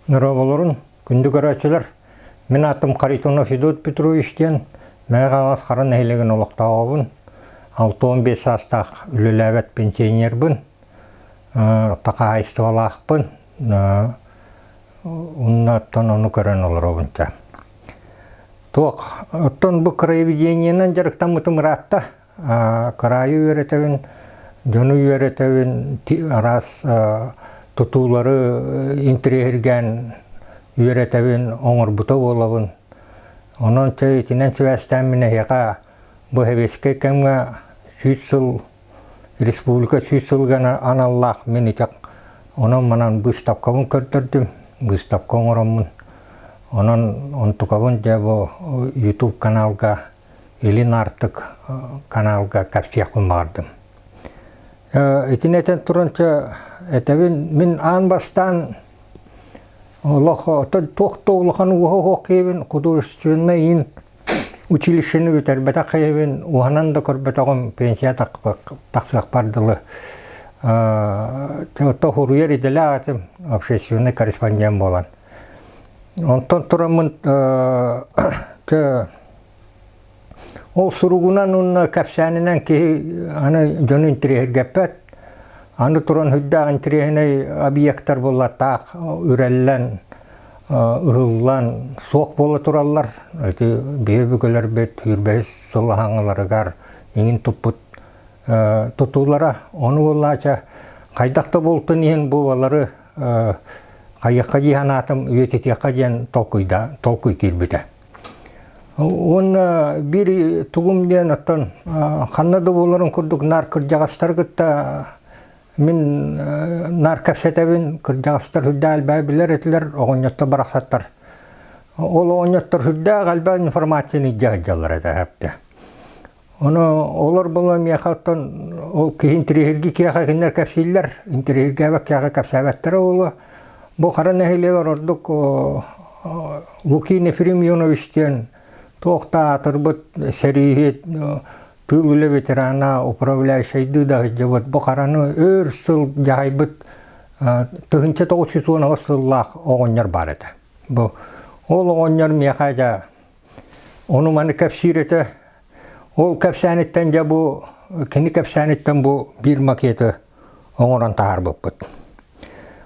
Нұраболырын күнді көрәтшілер. Мен атым Қаритонов Федот Петровичтен мәғағас қаран әйлеген олықтауабын. 6-15 астақ үліләбәт пенсионербін. Тақа айсты балақпын. Оннаттан оны көрен олар обынша. Тоқ, оттон бұл краеведениенен жарықтан мұтым ратта. Крайы өретәвін, жону өретәвін, арас тұтулары интерегерген өретәвін оңыр бұта болабын. Onun teyitinden Sivas'tan minnehiqa bu hevesке kemge süysül Respublika süysülgen anallah menitek. Onun manan bu stapkabın kördürdüm. Bu stapkabın oramın. Onun ontukabın da bu YouTube kanalga elin artık kanalga kapsiyakın vardım. Etineten turunca etevin min an bastan Allah toxtoluğun uğuqevin kuduruşçunayın училищені өтер бәті қайыбын уғанан да көрбәтіғым пенсия тақсақ бардылы. Тоғыруер еделі ағатым общественный корреспондент болан. Онтан тұрамын ол сұруғынан ұнна кәпсәнінен кейі аны жонын тірегергеппәт. Аны тұран хүддағын тірегіне объекттар болла тақ үрәлілен ұғылан соқ болы тұралар. Бейі бүгілер бет үрбәйіз солы хаңыларығар еңін тұппыт тұтулара. Оны олача қайдақты болтын ең бұл олары қайыққа дейін атым өтетеққа дейін толқой келбеді. Оны бір тұғым дейін ұттан қаннады боларын күрдік нар күржағастар күтті Min narkapsetevin kırcağızlar hüdde albay biler ettiler, oğunyatta bıraksatlar. Ol oğunyatlar hüdde albay informasyonu iddiacalar ede hepte. Onu olur bulam yakattan ol ki intirihirgi kiyaka kinler kapsiller, intirihirgi evak kiyaka kapsavetleri oğlu. Bu kara nehiliğe orduk Luki Nefrimyonovich'ten toğta atırbıt serihiyet Tığlı veterana upravляющийді да жабыт бұқараны өр сыл жайбыт тұғынша 910 сыллақ оғынер бар еді. Ол оғынер меқайда оны маны кәпсиреті, ол кәпсәнеттен жа бұл, кені кәпсәнеттен бұл бір макеті оңыран тағар бұппыт.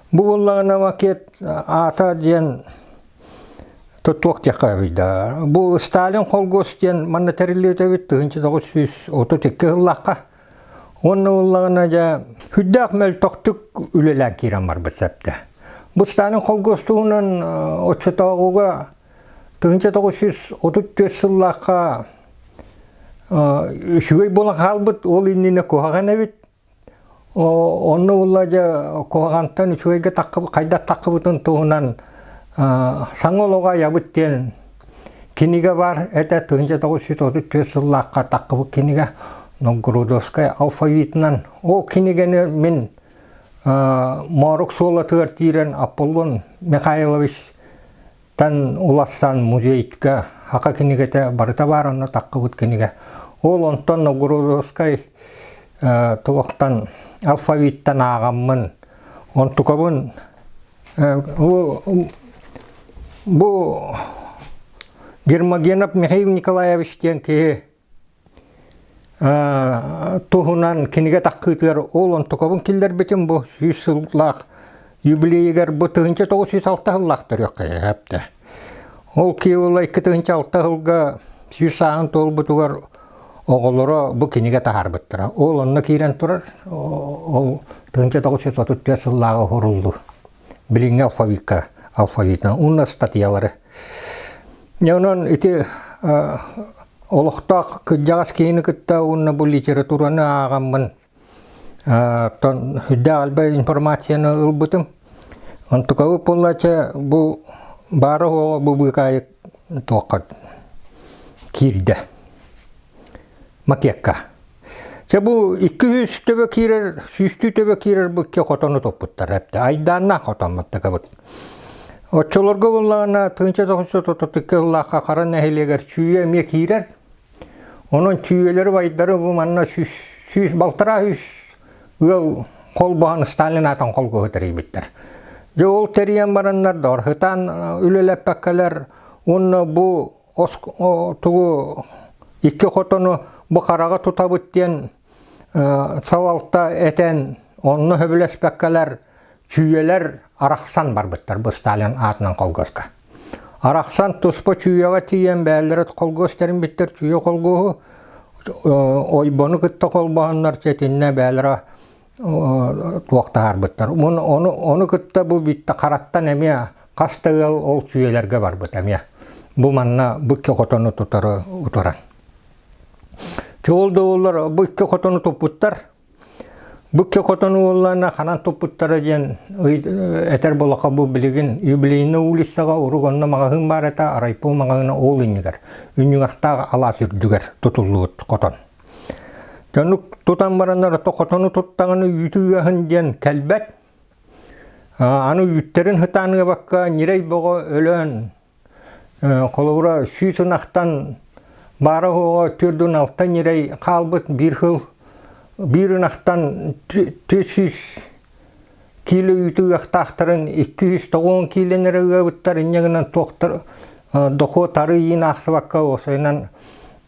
Бұл олағына макет ата дейін Тұттуақ текқа өйді. Бұл Сталин қолғостен манна тәрілеуді өтті 1932 ғылаққа. Оны олағына жа хүддақ мәл тоқтық үлелән керен бар бұсапты. Бұл Сталин қолғостуынан отчетауға 1934 ғылаққа үшігей болан қалбыт ол иннені қоғаған әвет. Оны олға жа қоғантан үшігейге қайдақ таққыбытын туғынан Саңолуға ябыттен кенеге бар, әті 1934 жыллаққа таққыбы кенеге Новгородовская алфавитынан. Ол кенегені мен Марық Сола тығыртирен Аполлон Михайлович тан уластан музейтке хақа кенегеті барыта бар, аны таққыбыт кенеге. Ол онтан Новгородовская тұғықтан алфавиттан ағаммын. Онтықабын Бұл Гермогенов Михаил Николаевичтен кейі тұғынан кенеге таққытығар ол онтықабын келдер бетін бұл 100 жыллақ юбилейгер бұл 1906 жыллақтыр өққай әпті. Ол кей олай 2006 жылға 100 сағын тол бұтығар оғылыры бұл кенеге тағар бұттыра. Ол онына кейрен тұрар, ол 1934 жыллағы құрылды. Біліңе алфавитан, ұнна статьялары. Онан еті олықтақ күддағас кейіні күтті ұнна бұл литератураны ағамын. Хүдді албай информацияны ұлбытым. Онтықауы болача бұл бары оға бұл бұқайық тоққат кирді. Макекка. Бұл 200 төбі кирер, 100 төбі кирер бұқке қотаны топпыттар әпті. Айданна қотанматты қабыт. Отчолорга боллағына 1932 жыллаққа қара нәхелегер чүйе ме кирер. Оның чүйелері байдары бұл манна балтыра 100 ұл қол бұғаны Сталин атын қол көтірей біттір. же ол териян бараннар дор хытан үлелеппеккелер онна бу тугу икки хотону бу карага тутабыт диен савалта этен онны хөбүлеспеккелер чүйелер араксан барбыттар бу Сталин атынан колгоска. Араксан туспа чүйега тиен бәллерет колгостерин биттер чүйе колгоу ойбону кытта колбааннар четинне бәллера туактаар быттар. Оны кытта бу битте караттан эме кастыгыл ол чүйелерге барбыт эме. Бу манна букке котону тутары утуран. Чолду олар букке котону топуттар. Букке котону оларна ханан топуттары ден этер болака бу билигин юбилейне улиссага уругонна магахын барата арайпу магахына ол иннигер. Үннүгахтага ала сүрдүгер тутулуут котон. Жанук тутан барандар котону туттаганы үтүгахын ден келбет. Аны үттерин хытаныга бакка нирей бого өлөн колура сүйсынақтан бары оға түрдің алтан нерей қалбыт бір хыл бірінақтан 300 кило үйтігі ақтақтарын 290 килонері өбіттар инегінен тоқтыр доқо тары ең ақсы баққа осыйнан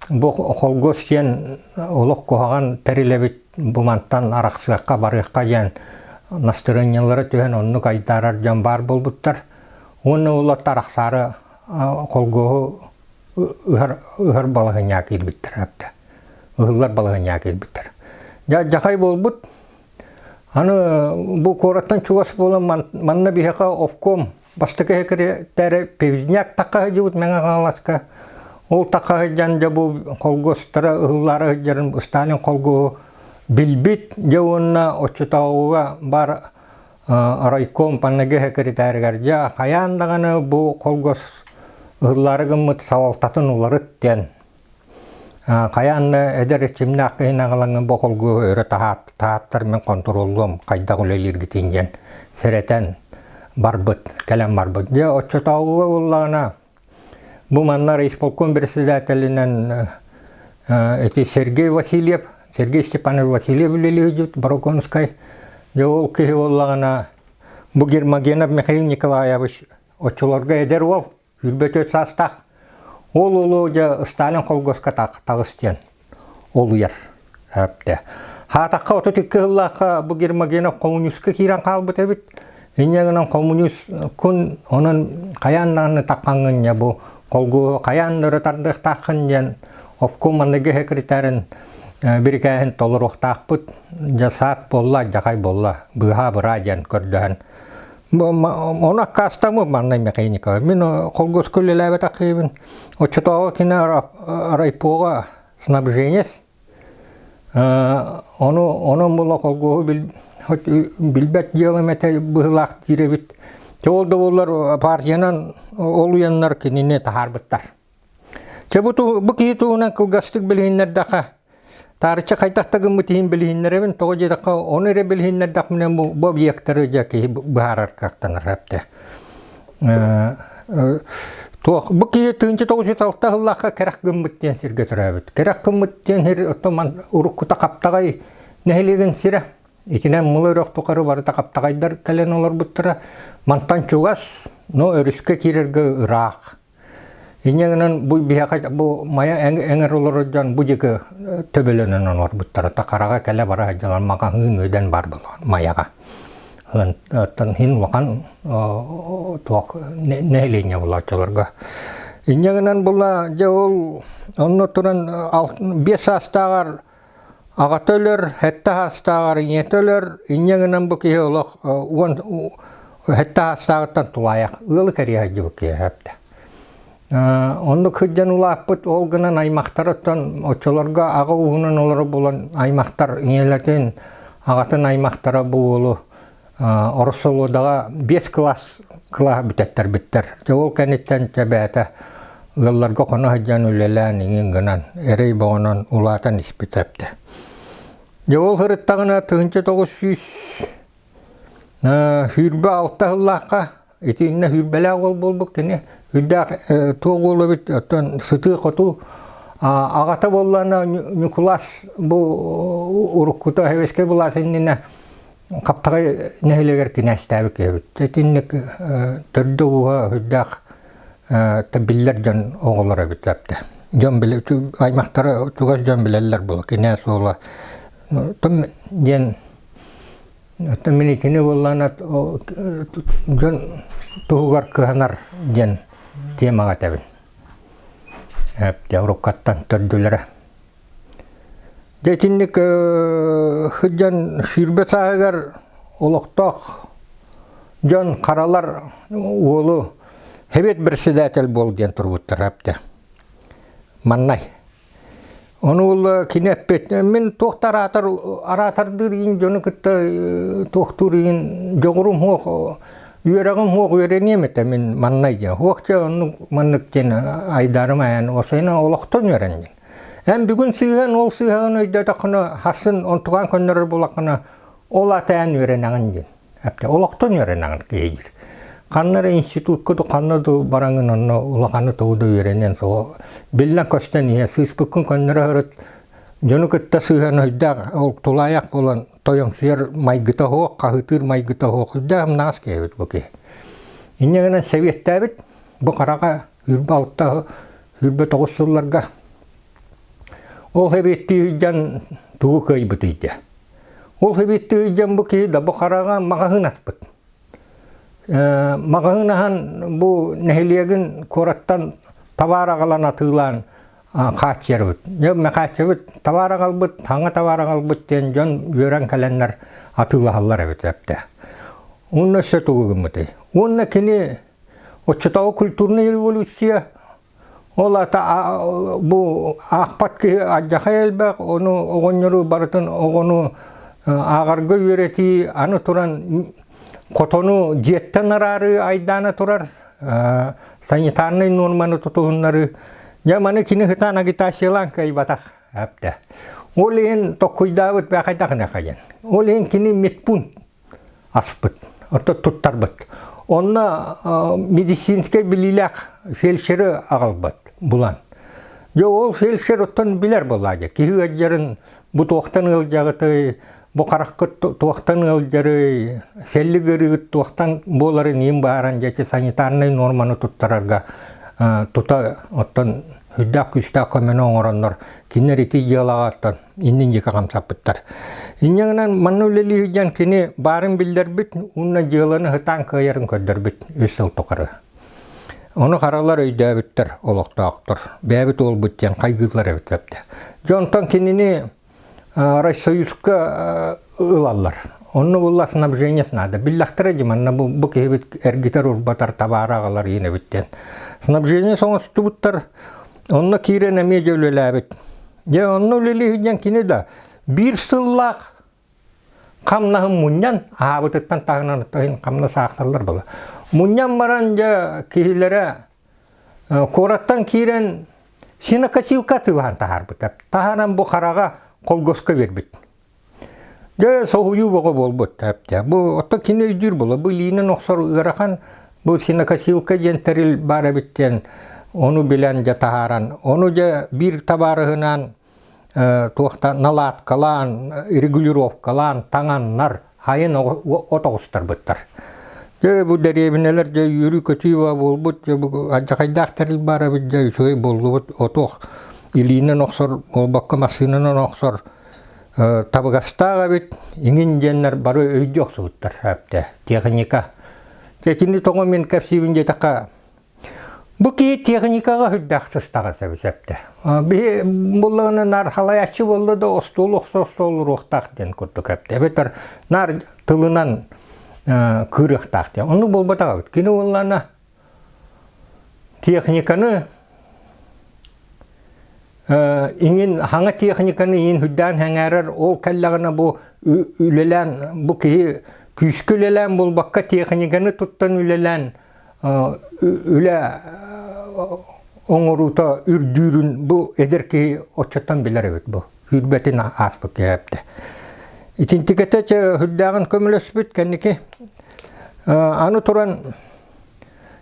бұл қолгөз сен олық қоған тәрелебет бұманттан арақсыаққа барыққа жан настырынялары түйен онны қайдарар жан бар болбыттар. Оны олаттар ақсары қолгөу ұғыр балығыня келбіттір әпті. Ұғылар балығыня келбіттір. Жақай болбыт, аны бұл қораттан чуғас болын манна бейхақа офком бастықы хекірі тәрі певізняк таққағы жауыт мәңі қаласқа. Ол таққағы жанжа бұл қолгөстері ұғылары жарын Сталин қолгөу білбіт жауынна очытауға бар райком паннеге хекірі тәрігер. Қаяндағаны бұл қолгөс ұғылары ғымыт салалтатын оларыт ден. Қаянны әдір чимні аққиын ағылаңын боқылғы өрі тағаттар мен контролуым қайда құлелер кетейінден сәретін барбыт, кәлем барбыт. Отчытауға олағына бұл манна рейсполком бірсіздәтілінен Сергей Степанов Васильев үлелі жүт, Бароконскай. Ол кеге олағына бұл Гермогенов Михаил Николаевич отчыларға әдер ол, үрбет өт састақ. Ол Сталин қолгөсқа тағыстен, ол ұяр. Хатаққа оты түкке ұллаққа бұл Гермогенов коммунистқа кейран қалбыт әбіт. Инегінен коммунист күн оның қаяннағыны таққанғын не бұл қолғы қаянныры тардық таққын ден обком мандығы секретарын бір кәйін толыр оқтақпыт. Жасат болла, жақай болла, бұға бұра ден көрдіғын. Оны қастамы маннай механикаға. Мен қолгөз көлі ләбет ақиыбын. Очытауға кені райпоға снабженес. Оның бұла қолгөгі билбет елім әті бұғылақ диребіт. Олды олар партиянан ол уяннар кеніне тахарбыттар. Бұ кейтуынан кылғастық білгенлер дақы. Тарычы қайтақтағын мұтейін білгенлерін тоғы жедаққа оны ре білгенлер дақ мінен бұл объекттары жәке бұғарар қақтаныр әпті. Бұ кейі түгінші 906 ғылаққа кәрәк күмбіттен сірге тұр әбіт. Кәрәк күмбіттен ұрыққыта қаптағай нәхелеген сірі. Екінен мұлы ұрық тұқары бары тақаптағайдар кәлен олар бұттыра. Мантан чуғас, өріске керерге ұрақ. Инегінен бұл бияқай, бұл мая әңір олар жан бұл жекі төбеленен олар бұттыра. Тақараға кәлі бара жалан маған ғын өден бар бұл маяға. Хин вақан нәйлене бұл атчаларға. Инегінен бұл жауыл, оны тұрын 5 астағар ағатөлер, хәтті астағар инетөлер, инегінен бұл кей олық хәтті астағыттан тұлаяқ. Үлі кәрі әжі бұл кей әпті. Онды күдден ұлаппыт олғынан аймақтарыттан очыларға аға ұғынан олары болан аймақтар инелерден ағатын аймақтары бұл олы Орысылудаға 5 класс бүтеттер біттер. Ол кәнеттен тәбәті ұлларға қона ғаджан үлелән еңін ғынан әрей боғынан ұлатын іспетепті. Ол ғырыттағына 1900 хүрбі 6 ғыллаққа етігіне хүрбәлі ағыл болбық кені үрдәқ тоғы олы біт сұты қоту ағата боллана Николас бұл ұрыққыта әвеске боласыннена Kaptagı nehileger kinästäbi kebit. Tetinnik törde uğa hüddaq tabiller jan oğullara bitaptı. Jan bile aymaktara tuğaz jan bileller bula kinäs oğula. Tam jen minikini bollanat jan tuğgar kıhanar jen temaga tabin. Rukkattan tördülere. Tetinnik hıjan sürbe sağıgar oloqtaq jan karalar oğlu hebet bir sidatel bol diyen turbuttar hapta. Mannay. Onu ol kinepet min tohtar aratardır in jonu kıtta tohtur in jogurum hoq yöragım hoq öğreniyemete min mannay ja. Hoqça onu manныk jen aydarım ayan osayna oloqton öğrenjen. Hem bugün sığan ol sığan öйдө takını hasın ontuğan könler bulakına olatayan öğrenağın jen. Hapta oloqton öğrenağın keyir. Kanları institut kudu kannadı barangın onu ulaqanı toğudu öğrenen so billan kösten ya sığıspıkkın könleri hırıt jonu kıtta sığan öйдө tulayak bolan toyong suyar maygıta hoq kahıtır maygıta hoq öйдө hem nas kebit bu ki. İnne Sovyet'te bit bu karaga hürbe alıqta hürbe toğussullarga ol hebetti hüccan tuğu köybütüydü. Ol hebetti hüccan bu ki da bu karaga mağahın asbıt. Mağahınahan bu nehiliyegin korattan tavara kalan atılan kaç yer bit. Ya kaç yer bit, tavara kalbıt, tanga tavara kalbıt diyen jon yören kalenler atılahallar evet hepte. Onunla şey tuğu gümütü. Onunla kini o çıtağı kültürünü revolüsiya ola ta bu akpat ki ajaka elbek onu ogonyoru baratın ogonu agargı yöreti anı turan kotonu jetten ararı aydana turar sanitarnay normanı tutuğunları jamane kini hıtana gita şelan kay batak hapta olehin tokuydavet bakaydak kayan olehin kini mitpun aspıt orta tuttarbat onna medisinske bililak felşeri ağalbat bulan. Yo ol felşer ottan biler bolacak. Ki hıcların bu toqtan ılcağıtı, bu qarakıt toqtan ılcarı, selli gırıgıt toqtan boları neyim bağıran jeti sanitarnay normanı tuttararga tuta ottan hüddak üstak kömeni oğuranlar kinler iti yığılağattan indin jika kamsapıttar. İnyanınan manuleli hüccan kini barın bilder bit, unna yığılanı hıtan kıyarın ködder bit, üstel tokarı. Onu karalar öйдө bittir, oloqtaqtır. Bäbit ol bitken kaygılar evitlепti. Jontan kinini Россоюзка ılallar. Onu bulla снабжениесна да. Биллахтара жиманна bu kebit ergitar urbatar tabarağalar yine bitten. Снабжение соңыз tubuttар. Onu kiren eme jölelabit. Ya onu leli hüccan kini da bir sıllaq kamnahın munyan ahabıtıttan tağınan tağın kamna sağsallar bala. Munyan baranca kihilere korattan kiren sinaka silka tılhan tahar bitap. Taharan bu karaga kolgoska berbit. Ja sohuyu boga bolbut tapta. Bu otta kini üjür bola. Bu liğine noksor ırakan bu sinaka silka jenteril bara bitten. Onu bilen ja taharan. Onu ja bir tabarıhınan tuğta nalat kalan, regulirovkalan, tanganlar hayın otogustar bittar. Ja bu derebineler ja yürü kötüyva bolbut ja bu ajakaydaq teril bara bit ja şoy bolbut otog iliğine noksor bolbakka masinana noksor tabagastaga bit ingin jenler baro öйдө oksubuttar hapta teknika. Tekini toğo men kapsibin jetaka bu ki teknikaga hüddaqsız tağasa bisepte. Bullağına nar halayatçı boldu da ostol ruhtaq den kutuk hepte. Beter nar tılınan kırıqtaq den. Onu bolbatağa bit. Kini bullağına teknikanı ingin hanga teknikanı in hüddan hangarar ol kallağına bu ülelen bu ki küskülelen bolbakka teknikanı tuttan ülelen üle oңoruta ürdürün bu eder ki oçatan biler evet bu. Hürbetin aspık yaptı. İtintikete hüddağın kömülösbüt kendiki anı turan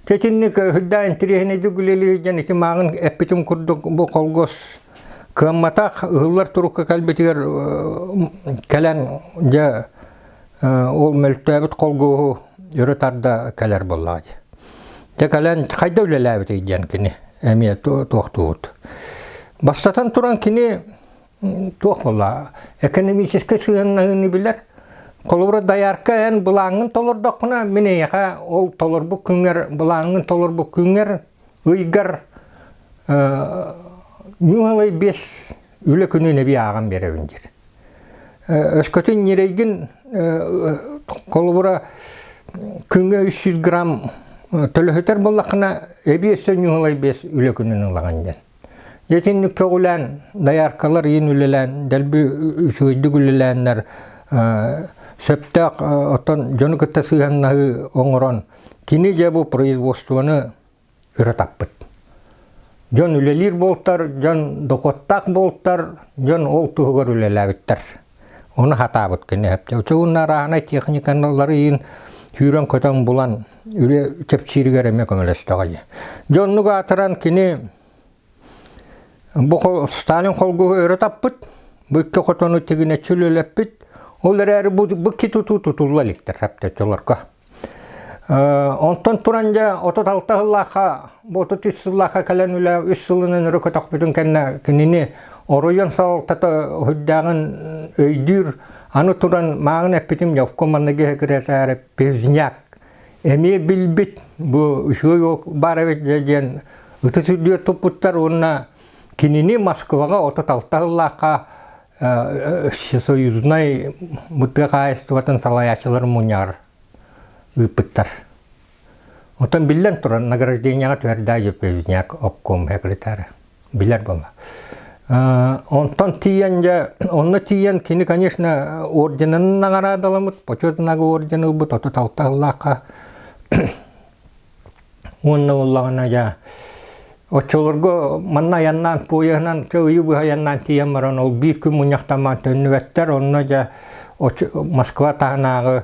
çetinlik hüddağın tirihine dügüleli hüccan iti mağın epitim kurduk bu kolgos kıammatak ıhıllar turukka kalbetiger kelen ja ол мөлтөбүт колгуу өрөтарда келер боллады. Текален кайда үлеләбит иден кини, эме тоқтуут. Бастатан туран кини тоқ болла. Экономический сыгыннагыны билер. Колура даярка эн булаңын толордокуна минеяка ол толорбу күңер, булаңын толорбу күңер, ыйгар нюалай бес үле күнүнө би аган беребиндир. Өскөтүн нерейгин колура күнгө 300 грамм төлөһөтөр боллакына эбиэссе нюалай бес үле күнүнө лагандан. Етинни көгүлән даяркалар ен үлелән, дәлби үчөйдү үлеләннәр сөптәк отон жону кытта сыганнагы оңорон кини же бу производствоны үрөтаппыт. Жон үлелир болтар, жон докоттак болтар, жон ол тугар үлеләбиттер. Оны хатабыт кини хепте. Учугунна рахана техниканалары ен хүрен көтөн булан үле чепчиригер эме көмөлөстөгө. Жоннуга атыран кини бу Сталин колгу өрөтаппыт. Бу икки котону тигине чүлөлөппүт. Олар әрі бұ кету тұтулалықтыр әпті чоларқа. Онтан тұранжа 36 жыллаға, 33 жыллаға кәлен үлі 3 жылының үрі көтақ бүтін кәніне оройын салықтаты хүддағын өйдір, аны тұран мағын әппетім явкоманны кекірет әрі пезняк. Әме білбіт, бұл үшігі бар әвет жәден үтісүдер тұппыттар, онына кеніне Москваға 36 жыллаға Союзной мутгакайствотын салаячылар муняр ыпыттар. Отан билен туран награжденияга төрда жепезняк обком секретары. Билер болла. Онтан онны тиен кини, конечно, орденын нагарадаламыт, почетнагы ордені бут, оты талталлака. Онны оллагына жа Очолорго манна яннан пояһынан көйү бу яннан тиямаран ол бир күн муньяктаман төннүветтер онна жа Москва тагынагы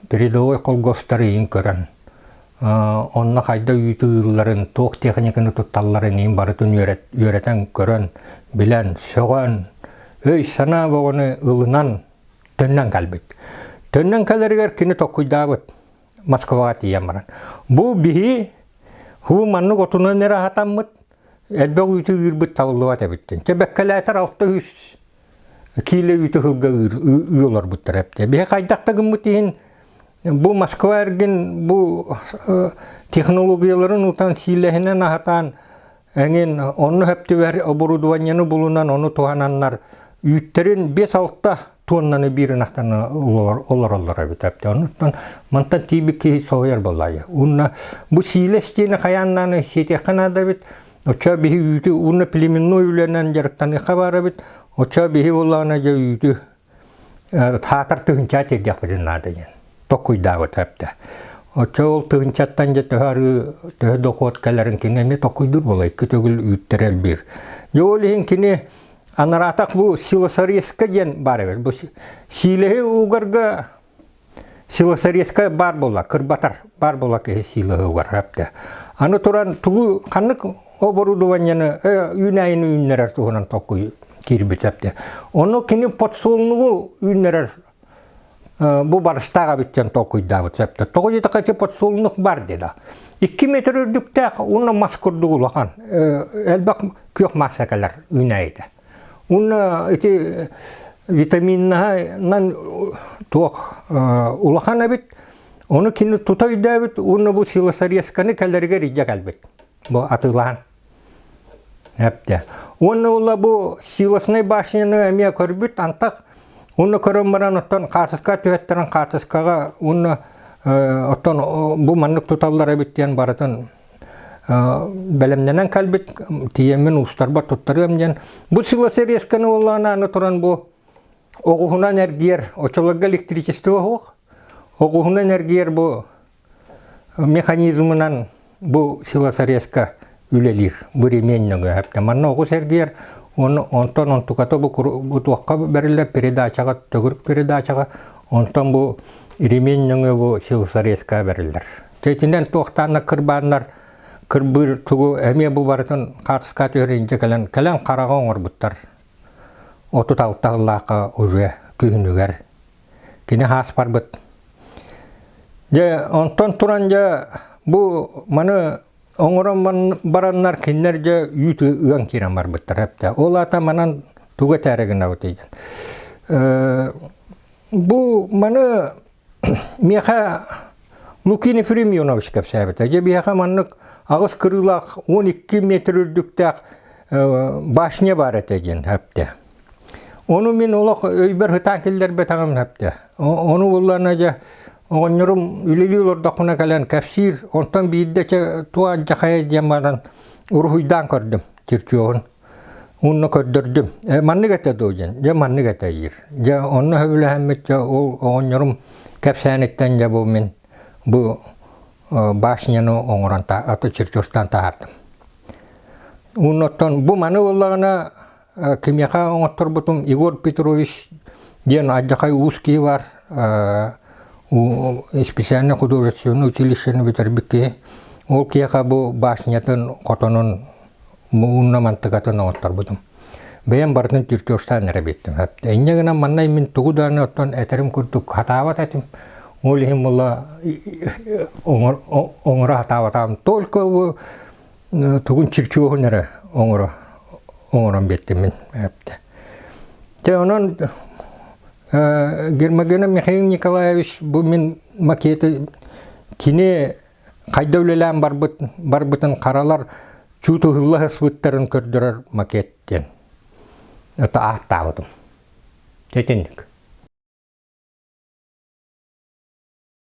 передовой колгостары ин көрөн. Онна кайда үйтүлларын ток техниканы тутталларын ин барытын үйрөтен көрөн билен сөгөн өй сана богону ылынан төннөн калбыт. Төннөн калергер кини токуйдабыт Москвага тиямаран. Бу бихи Ху манны готунан нера хатаммыт, элбек үйті үйірбіт тавылуат әбіттен. Бәккәләтір 600 киле үйті хылға үйолар бұттыр әпті. Бе қайдақтағын бұтейін, бұл Москва әрген, бұл технологияларын ұтан силәхінен ахатан, әнген оны әпті бәр оборудованияны бұлынан оны туғананлар үйіттерін 5-6 тоннаны бірін ақтаны олар әбіт әпті. Онықтан мантан тейбікі соғыр болайы. Бұл силестені қаяннаны сетеқана да бит, оча бігі үйті, оны племенной үйлерінен жарықтаны қабар әбіт, оча бігі олағына жа үйті татыр тұғынча тердек бірін адыген. Тоқуйда бұт әпті. Оча ол тұғынчаттан жа түхі доқуат кәлерін кенеме тоқуйдыр болай, күтігіл үйттер әлбір. Жолығын кене Анаратак бу Силосарьеска ген бар эбет. Бу силеһи угарга Силосарьеска бар бола, кырбатар бар бола ке силеһи угар хапта. Аны туран тугу каннык оборудованияны үйнайын үйнерер тугунан току кирбит хапта. Оны кини подсолнугу үйнерер бу барыстага биттен токуйда бит хапта. Тогу жетакачы подсолнук бар деди. 2 метр үрдүктә уны маскурду улахан. Элбак кök масакалар үйнайда. Уна эти витаминнан туак улахан бит, оны кине тутайда бит, уна бу Силосарьесканы калерге риҗа калбит. Бу атылан. Хәптә. Уна ула бу Силосны башыны әмия көрбит антак, уна көрөмбаран оттан катыска төһәттерен катыскага, уна оттан бу маннык туталлар биттен баратын Бәлемненен калбит, тиемен устарба туттарымден. Бу Силосарьесканы оллана аны туран бу оғуһунан әргер, очолорга электричество оғуқ. Оғуһунан әргер бу механизмынан бу Силосарьеска үлелир, бу ременнөгі әпті. Манна оғус әргер, онтан онтукаты бу туаққа бәрілер передачаға, төгірік передачаға, онтан бу ременнөгі бу Силосарьеска бәрілер. Тетінен туақтаны кырбанлар кырбыр тугу эме бу барытын катыска төрүнчө калан карага оңор буттар. 36 уже күйүнүгөр. Kini has barbıt. Ya ondan turan ya bu mana oңоron baranlar kinlerce yütü ıyan kiren barbıttır hepte. Olata manan tuga teregine otuyken. Bu mana miha Lukini Frimyonovich kapsabıta. Ya biha manlık ağız kırılak 12 metre ördükte başına barat egen hepte. Onu min olak öyber hıtakiller betağım hepte. Onu bullarına oğunyorum üleli olurdakuna kalan kapsir. Ondan bir de tuğa cakaya cemadan uruhuydan gördüm Türkiye'nin. Onu gördürdüm. Manlı gete doğacan. Ya manlı gete yer. Ya onu hövle hemmet ya oğunyorum kapsanetten ya bu min bu başını oğuran atı Türkiye'den tahardım. Ondan bu manı oğullarına kimyaka oğuttur butum Igor Petrovich diyen acakay Uski var. Spesialne художественное училищені bitirdik. Ол kiyaka bu başniyatın kotonun muğunnamantıgatın oğuttur butum. Ben barıtın Türkiye'den nere bittim. Enge gına mannay min tuğudanı ottan eterim kurduk hatavat etim. Olihim ola oğura hatavatam. Tolka bu tuğun Türkiye'den nere oğuran bittim min. Te onun Germagena Mikhail Nikolaevich bu min maketi kine kaydavlelan barbıtın karalar çutu hılla hısbıtların kördürer maketten. Ata ahtavadım. Tetindik.